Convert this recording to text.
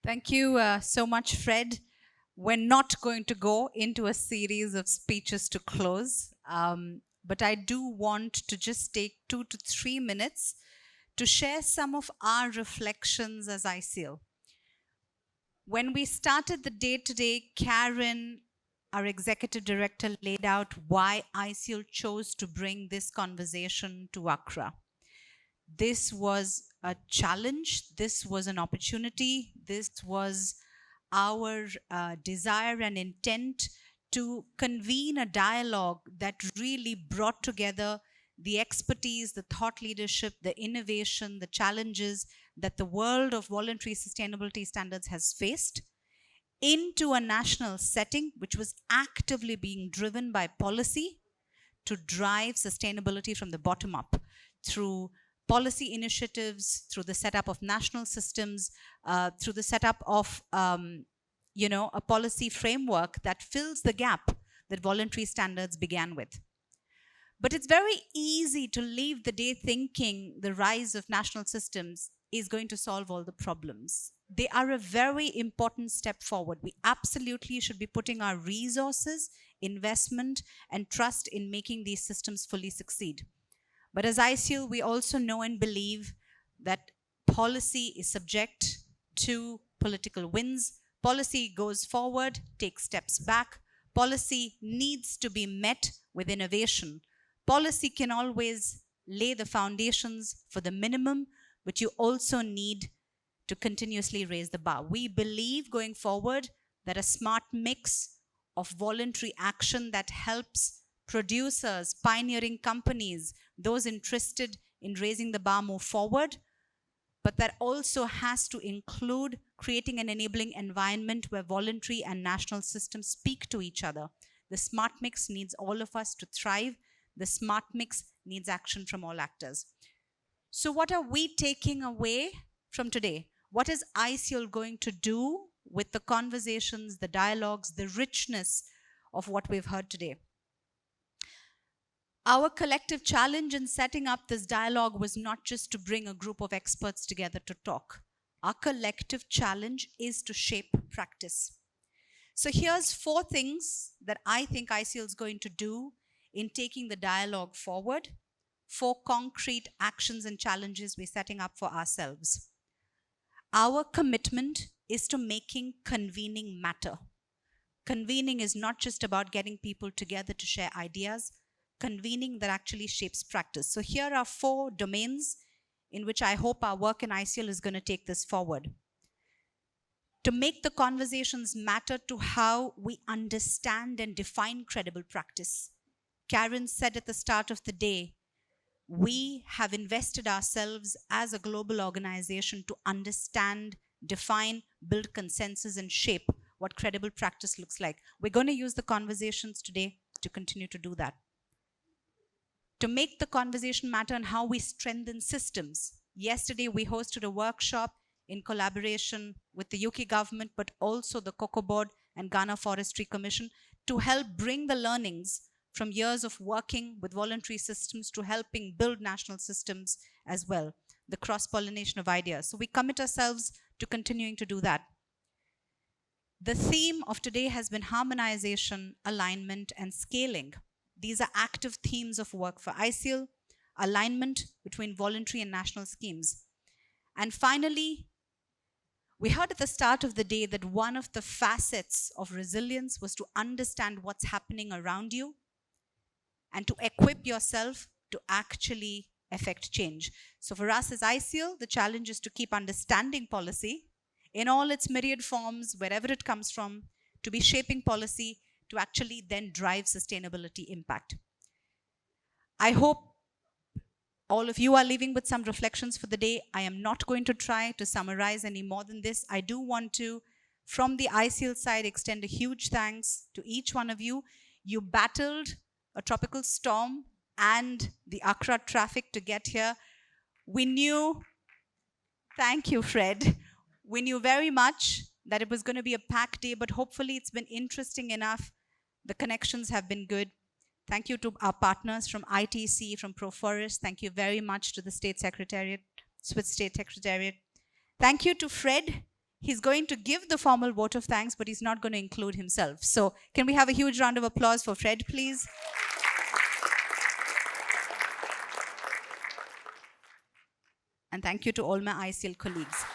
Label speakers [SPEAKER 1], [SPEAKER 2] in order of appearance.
[SPEAKER 1] Thank you so much, Fred. We're not going to go into a series of speeches to close, but I do want to just take 2 to 3 minutes to share some of our reflections as ISEAL. When we started the day today, Karen, our executive director, laid out why ISEAL chose to bring this conversation to Accra. This was a challenge, this was an opportunity, this was our desire and intent to convene a dialogue that really brought together the expertise, the thought leadership, the innovation, the challenges that the world of voluntary sustainability standards has faced into a national setting which was actively being driven by policy to drive sustainability from the bottom up through policy initiatives, through the setup of national systems, through the setup of a policy framework that fills the gap that voluntary standards began with. But it's very easy to leave the day thinking the rise of national systems is going to solve all the problems. They are a very important step forward. We absolutely should be putting our resources, investment, and trust in making these systems fully succeed. But as ISEAL, we also know and believe that policy is subject to political winds. Policy goes forward, takes steps back. Policy needs to be met with innovation. Policy can always lay the foundations for the minimum, but you also need to continuously raise the bar. We believe going forward that a smart mix of voluntary action that helps producers, pioneering companies, those interested in raising the bar move forward, but that also has to include creating an enabling environment where voluntary and national systems speak to each other. The smart mix needs all of us to thrive. The smart mix needs action from all actors. So what are we taking away from today? What is ISEAL going to do with the conversations, the dialogues, the richness of what we've heard today? Our collective challenge in setting up this dialogue was not just to bring a group of experts together to talk. Our collective challenge is to shape practice. So here's 4 things that I think ISEAL is going to do in taking the dialogue forward, 4 concrete actions and challenges we're setting up for ourselves. Our commitment is to making convening matter. Convening is not just about getting people together to share ideas, convening that actually shapes practice. So here are 4 domains in which I hope our work in ISEAL is going to take this forward. To make the conversations matter to how we understand and define credible practice. Karen said at the start of the day, we have invested ourselves as a global organization to understand, define, build consensus, and shape what credible practice looks like. We're going to use the conversations today to continue to do that. To make the conversation matter on how we strengthen systems. Yesterday, we hosted a workshop in collaboration with the UK government, but also the Cocoa Board and Ghana Forestry Commission to help bring the learnings from years of working with voluntary systems to helping build national systems as well, the cross-pollination of ideas. So we commit ourselves to continuing to do that. The theme of today has been harmonization, alignment, and scaling. These are active themes of work for ISEAL, alignment between voluntary and national schemes. And finally, we heard at the start of the day that one of the facets of resilience was to understand what's happening around you and to equip yourself to actually affect change. So for us as ISEAL, the challenge is to keep understanding policy in all its myriad forms, wherever it comes from, to be shaping policy to actually then drive sustainability impact. I hope all of you are leaving with some reflections for the day. I am not going to try to summarize any more than this. I do want to, from the ISEAL side, extend a huge thanks to each one of you. You battled a tropical storm and the Accra traffic to get here. We knew, thank you, Fred. We knew very much that it was going to be a packed day, but hopefully it's been interesting enough. The connections have been good. Thank you to our partners from ITC, from ProForest. Thank you very much to the State Secretariat, Swiss State Secretariat. Thank you to Fred. He's going to give the formal vote of thanks, but he's not going to include himself. So can we have a huge round of applause for Fred, please? And thank you to all my ISEAL colleagues.